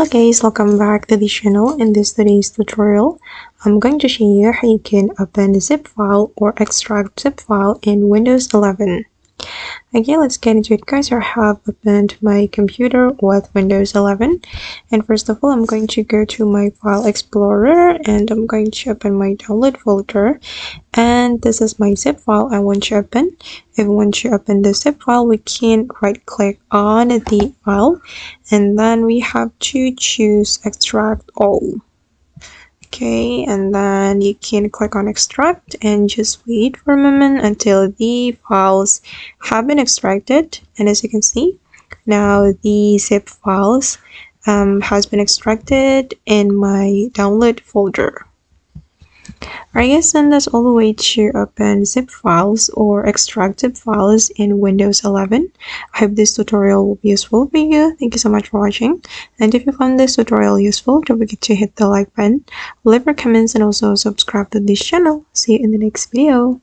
Hello guys, welcome back to the channel. In today's tutorial, I'm going to show you how you can open the zip file or extract zip file in Windows 11. Okay, let's get into it guys. I have opened my computer with Windows 11, and first of all I'm going to go to my file explorer and I'm going to open my download folder, and this is my zip file I want to open. If we want to open the zip file, we can right click on the file and then we have to choose extract all. Okay, and then you can click on extract and just wait for a moment until the files have been extracted. And as you can see, now the zip files has been extracted in my download folder. Alright guys, and that's all the way to open zip files or extract zip files in Windows 11. I hope this tutorial will be useful for you. Thank you so much for watching. And if you found this tutorial useful, don't forget to hit the like button, leave your comments, and also subscribe to this channel. See you in the next video.